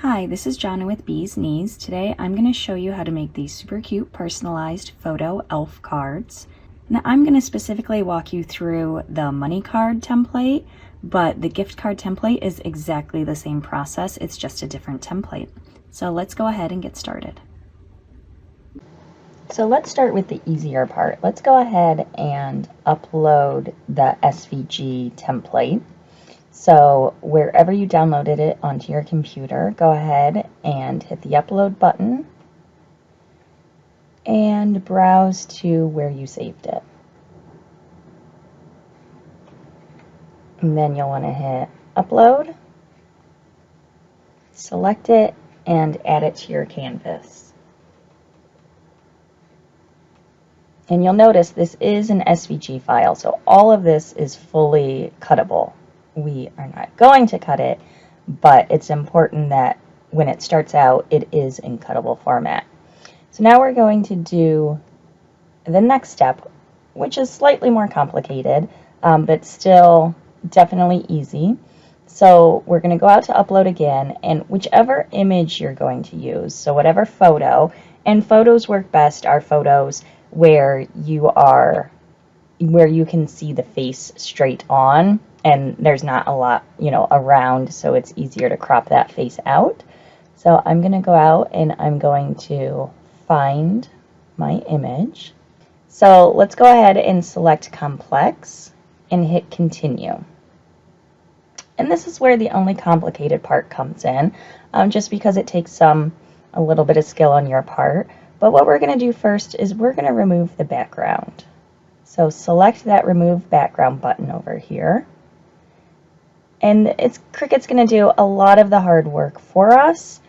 Hi, this is Jonna with Bee's Knees. Today I'm going to show you how to make these super cute personalized photo elf cards. Now I'm going to specifically walk you through the money card template, but the gift card template is exactly the same process, it's just a different template. So let's go ahead and get started. So let's start with the easier part. Let's go ahead and upload the SVG template. So wherever you downloaded it onto your computer, go ahead and hit the upload button and browse to where you saved it. And then you'll want to hit upload, select it, and add it to your canvas. And you'll notice this is an SVG file, so all of this is fully cuttable. We are not going to cut it, but it's important that when it starts out, it is in cuttable format. So now we're going to do the next step, which is slightly more complicated, but still definitely easy. So we're going to go out to upload again, and whichever image you're going to use, so whatever photo, and photos work best are photos where you can see the face straight on and there's not a lot, around, so it's easier to crop that face out. So I'm going to go out and I'm going to find my image. So let's go ahead and select complex and hit continue. And this is where the only complicated part comes in, just because it takes a little bit of skill on your part. But what we're going to do first is we're going to remove the background. So select that remove background button over here. And Cricut's going to do a lot of the hard work for us.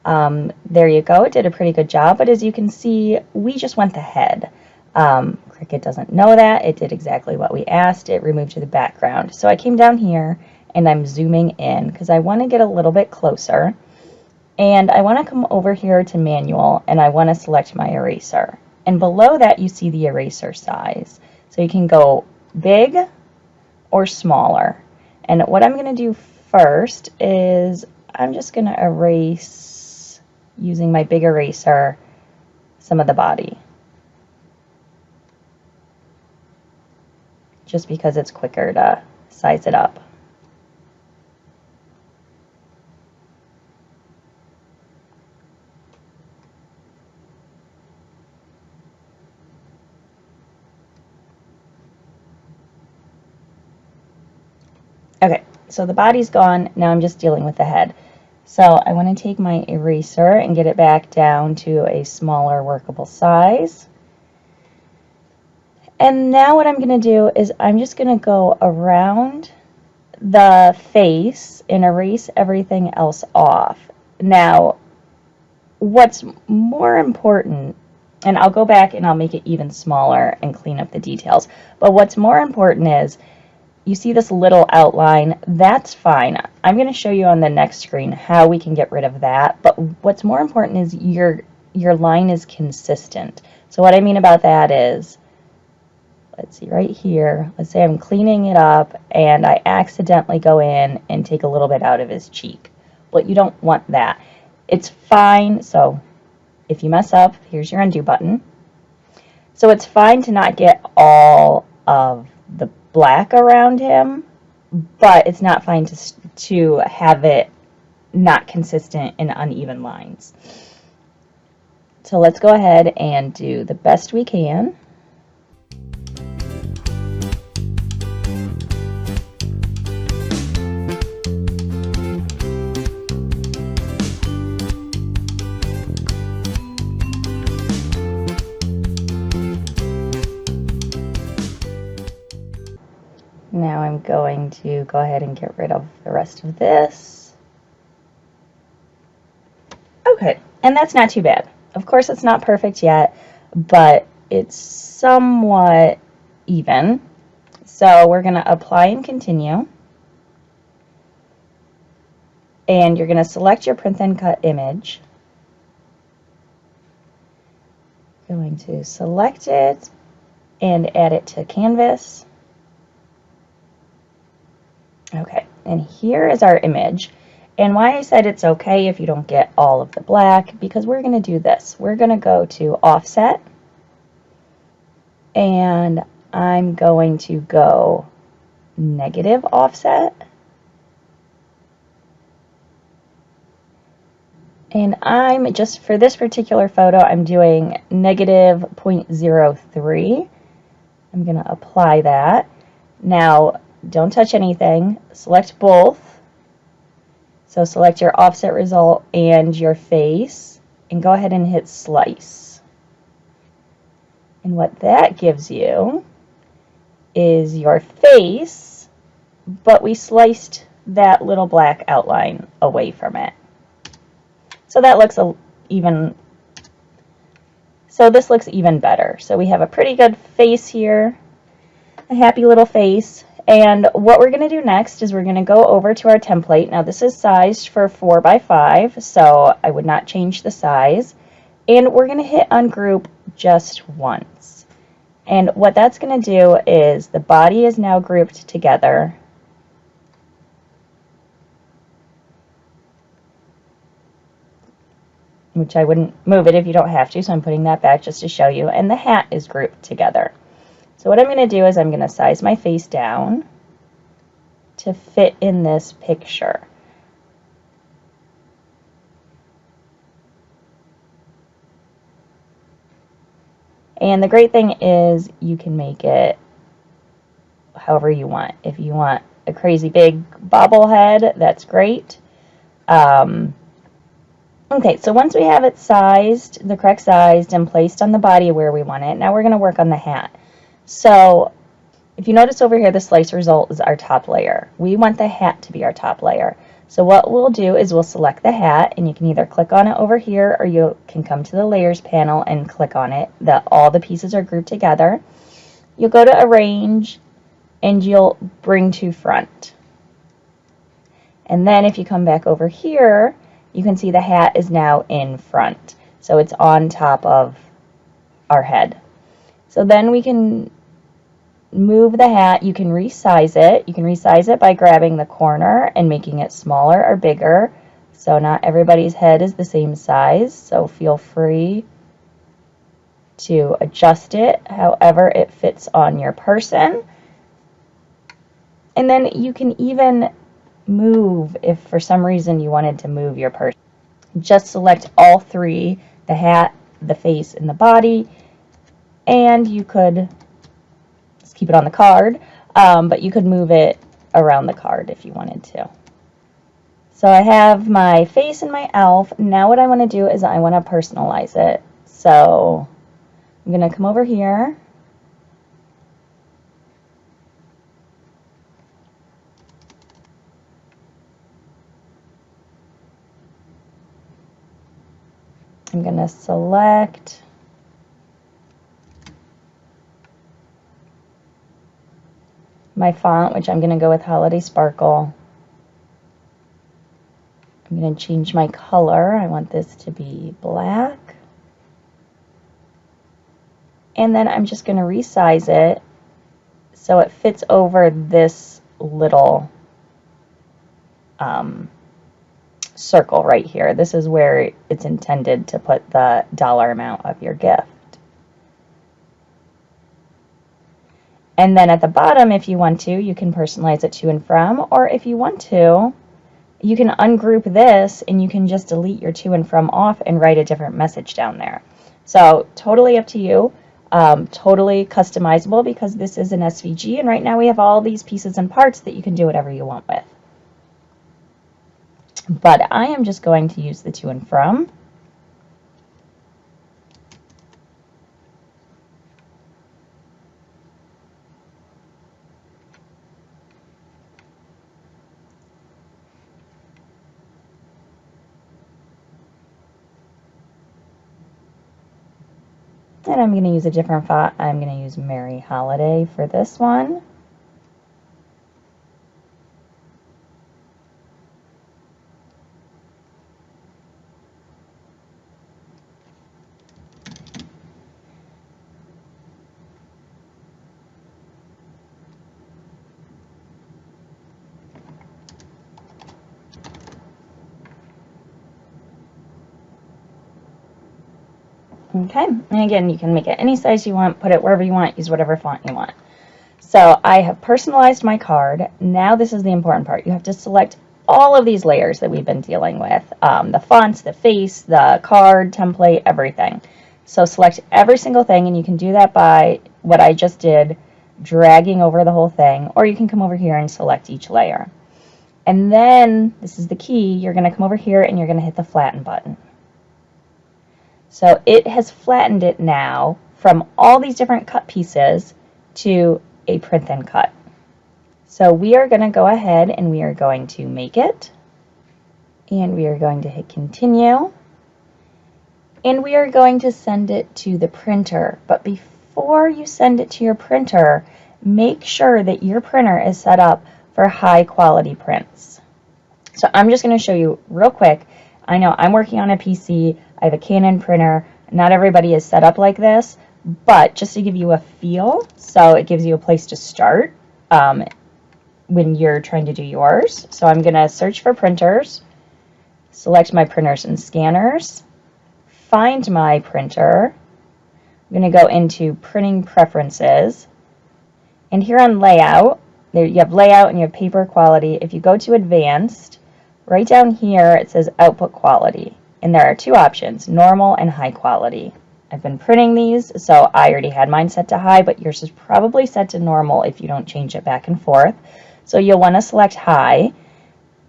There you go, it did a pretty good job, but as you can see, we just went the head. Cricut doesn't know that, it did exactly what we asked, it removed the background. So I came down here and I'm zooming in because I want to get a little bit closer. And I want to come over here to manual and I want to select my eraser. And below that you see the eraser size. So you can go big or smaller. And what I'm going to do first is I'm just going to erase, using my big eraser, some of the body. Just because it's quicker to size it up. Okay, so the body's gone, now I'm just dealing with the head. So I want to take my eraser and get it back down to a smaller workable size. And now what I'm going to do is I'm just going to go around the face and erase everything else off. Now, what's more important, and I'll go back and I'll make it even smaller and clean up the details, but what's more important is you see this little outline, that's fine. I'm going to show you on the next screen how we can get rid of that, but what's more important is your line is consistent. So what I mean about that is, let's see right here, let's say I'm cleaning it up and I accidentally go in and take a little bit out of his cheek. Well, you don't want that. It's fine, so if you mess up, here's your undo button. So it's fine to not get all of the black around him, but it's not fine to have it not consistent and uneven lines. So let's go ahead and do the best we can. Now I'm going to go ahead and get rid of the rest of this. Okay, and that's not too bad. Of course it's not perfect yet, but it's somewhat even. So we're going to apply and continue. And you're going to select your print then cut image. Going to select it and add it to canvas. Okay, and here is our image. And why I said it's okay if you don't get all of the black, because we're going to do this. We're going to go to offset, and I'm going to go negative offset. And I'm just, for this particular photo, I'm doing negative 0.03. I'm going to apply that. Now, don't touch anything. Select both. So select your offset result and your face, and go ahead and hit slice. And what that gives you is your face, but we sliced that little black outline away from it. So that looks this looks even better. So we have a pretty good face here, a happy little face. And what we're going to do next is we're going to go over to our template. Now this is sized for 4 by 5, so I would not change the size. And we're going to hit ungroup just once. And what that's going to do is the body is now grouped together. Which I wouldn't move it if you don't have to, so I'm putting that back just to show you. And the hat is grouped together. So what I'm going to do is I'm going to size my face down to fit in this picture. And the great thing is you can make it however you want. If you want a crazy big bobblehead, that's great. Okay, so once we have it sized, the correct sized, and placed on the body where we want it, now we're going to work on the hat. So if you notice over here, the slice result is our top layer. We want the hat to be our top layer. So what we'll do is we'll select the hat, and you can either click on it over here, or you can come to the layers panel and click on it. All the pieces are grouped together. You'll go to arrange, and you'll bring to front. And then if you come back over here, you can see the hat is now in front. So it's on top of our head. So then we can move the hat. You can resize it. You can resize it by grabbing the corner and making it smaller or bigger. So not everybody's head is the same size. So feel free to adjust it however it fits on your person. And then you can even move if for some reason you wanted to move your person. Just select all three, the hat, the face, and the body, and you could just keep it on the card, but you could move it around the card if you wanted to. So I have my face and my elf. Now what I want to do is I want to personalize it. So I'm going to come over here. I'm going to select my font, which I'm going to go with Holiday Sparkle. I'm going to change my color. I want this to be black. And then I'm just going to resize it so it fits over this little circle right here. This is where it's intended to put the dollar amount of your gift. And then at the bottom, if you want to, you can personalize it to and from, or if you want to, you can ungroup this and you can just delete your to and from off and write a different message down there. So totally up to you. Totally customizable because this is an SVG, and right now we have all these pieces and parts that you can do whatever you want with. But I am just going to use the to and from. And I'm going to use a different font. I'm going to use Merry Holiday for this one. Okay, and again, you can make it any size you want, put it wherever you want, use whatever font you want. So I have personalized my card. Now this is the important part. You have to select all of these layers that we've been dealing with. The fonts, the face, the card, template, everything. So select every single thing, and you can do that by what I just did, dragging over the whole thing, or you can come over here and select each layer. And then, this is the key, you're going to come over here and you're going to hit the flatten button. So it has flattened it now from all these different cut pieces to a print and cut. So we are going to go ahead and we are going to make it, and we are going to hit continue, and we are going to send it to the printer. But before you send it to your printer, make sure that your printer is set up for high quality prints. So I'm just going to show you real quick. I know I'm working on a PC, I have a Canon printer, not everybody is set up like this, but just to give you a feel, so it gives you a place to start when you're trying to do yours. So I'm going to search for printers, select my printers and scanners, find my printer. I'm going to go into printing preferences, and here on layout, there you have layout and you have paper quality. If you go to advanced, right down here it says output quality, and there are two options, normal and high quality. I've been printing these, so I already had mine set to high, but yours is probably set to normal if you don't change it back and forth. So you'll want to select high,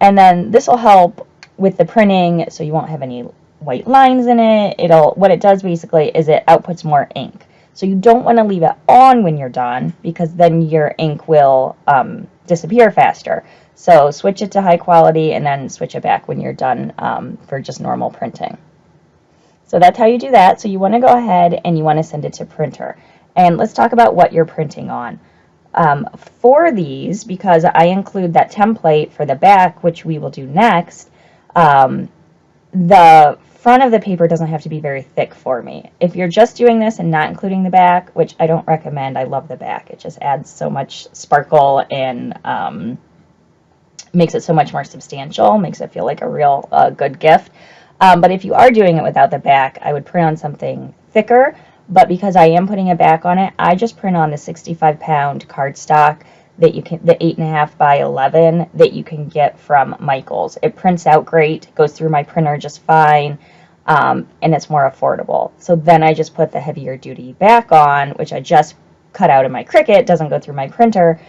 and then this will help with the printing so you won't have any white lines in it. What it does basically is it outputs more ink. So you don't want to leave it on when you're done, because then your ink will disappear faster. So switch it to high quality and then switch it back when you're done for just normal printing. So that's how you do that. So you want to go ahead and you want to send it to printer. And let's talk about what you're printing on. For these, because I include that template for the back, which we will do next, the front of the paper doesn't have to be very thick for me. If you're just doing this and not including the back, which I don't recommend, I love the back. It just adds so much sparkle and makes it so much more substantial, makes it feel like a real good gift. But if you are doing it without the back, I would print on something thicker. But because I am putting a back on it, I just print on the 65-pound cardstock that you can, the 8.5 by 11 that you can get from Michaels. It prints out great, goes through my printer just fine, and it's more affordable. So then I just put the heavier duty back on, which I just cut out in my Cricut, doesn't go through my printer,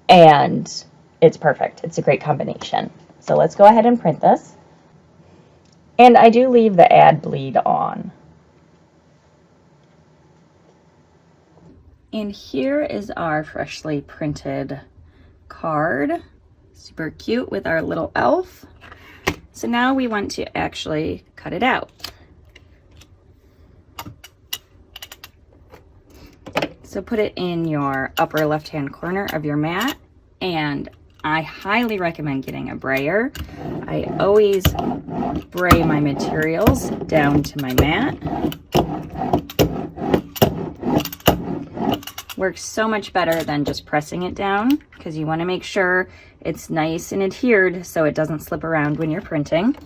and it's perfect. It's a great combination. So let's go ahead and print this. And I do leave the add bleed on. And here is our freshly printed card. Super cute with our little elf. So now we want to actually cut it out. So put it in your upper left-hand corner of your mat, and I highly recommend getting a brayer. I always bray my materials down to my mat. Works so much better than just pressing it down, because you want to make sure it's nice and adhered so it doesn't slip around when you're printing.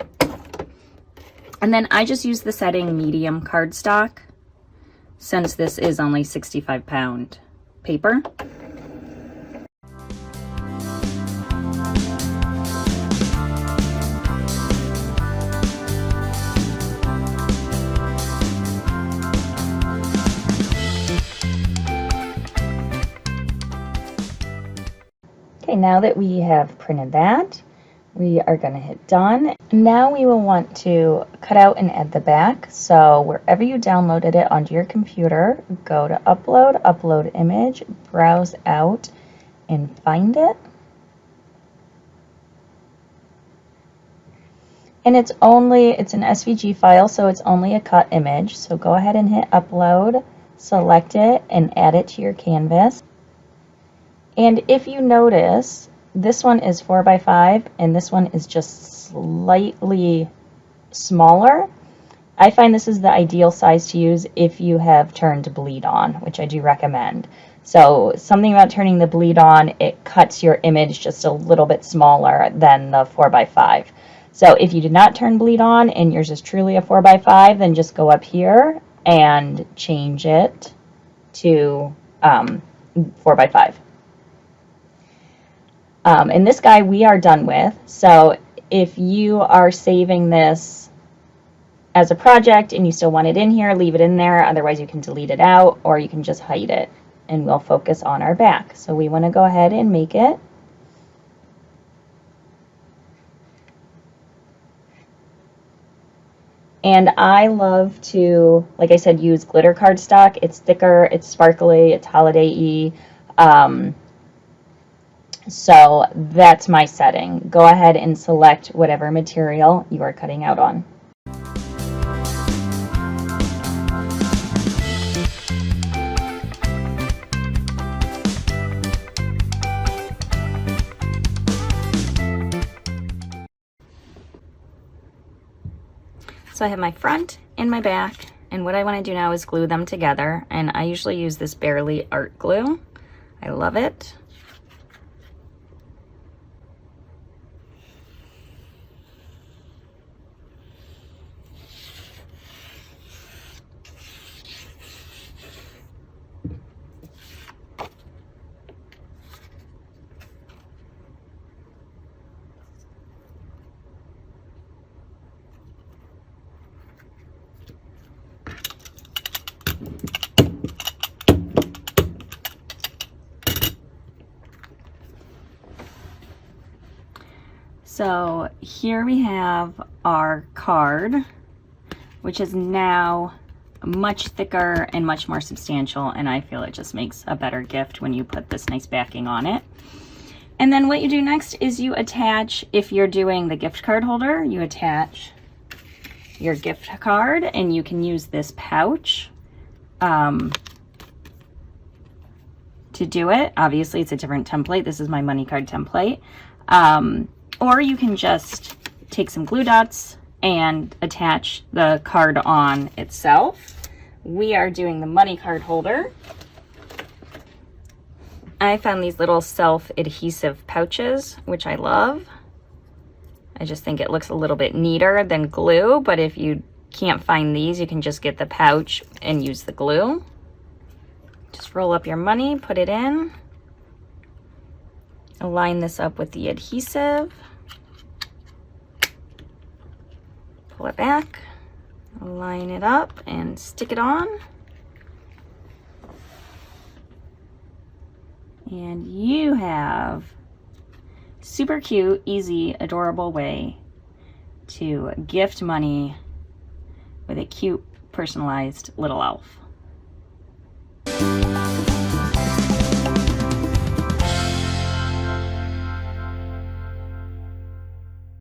And then I just use the setting medium cardstock, since this is only 65-pound paper. Okay, now that we have printed that, we are going to hit done. Now we will want to cut out and add the back. So wherever you downloaded it onto your computer, go to upload, upload image, browse out, and find it. And it's an SVG file, so it's only a cut image. So go ahead and hit upload, select it, and add it to your canvas. And if you notice, this one is 4x5 and this one is just slightly smaller. I find this is the ideal size to use if you have turned bleed on, which I do recommend. So something about turning the bleed on, it cuts your image just a little bit smaller than the 4x5. So if you did not turn bleed on and yours is truly a 4x5, then just go up here and change it to 4x5. And this guy we are done with. So if you are saving this as a project and you still want it in here, leave it in there. Otherwise you can delete it out, or you can just hide it, and we'll focus on our back. So we want to go ahead and make it. And I love to, like I said, use glitter cardstock. It's thicker, it's sparkly, it's holiday-y. So that's my setting. Go ahead and select whatever material you are cutting out on. So I have my front and my back, and what I want to do now is glue them together, and I usually use this Barely art glue. I love it. So here we have our card, which is now much thicker and much more substantial, and I feel it just makes a better gift when you put this nice backing on it. And then what you do next is you attach, if you're doing the gift card holder, you attach your gift card, and you can use this pouch to do it. Obviously it's a different template. This is my money card template. Or you can just take some glue dots and attach the card on itself. We are doing the money card holder. I found these little self-adhesive pouches, which I love. I just think it looks a little bit neater than glue, but if you can't find these, you can just get the pouch and use the glue. Just roll up your money, put it in. Align this up with the adhesive. Pull it back, line it up, and stick it on. And you have super cute, easy, adorable way to gift money with a cute, personalized little elf.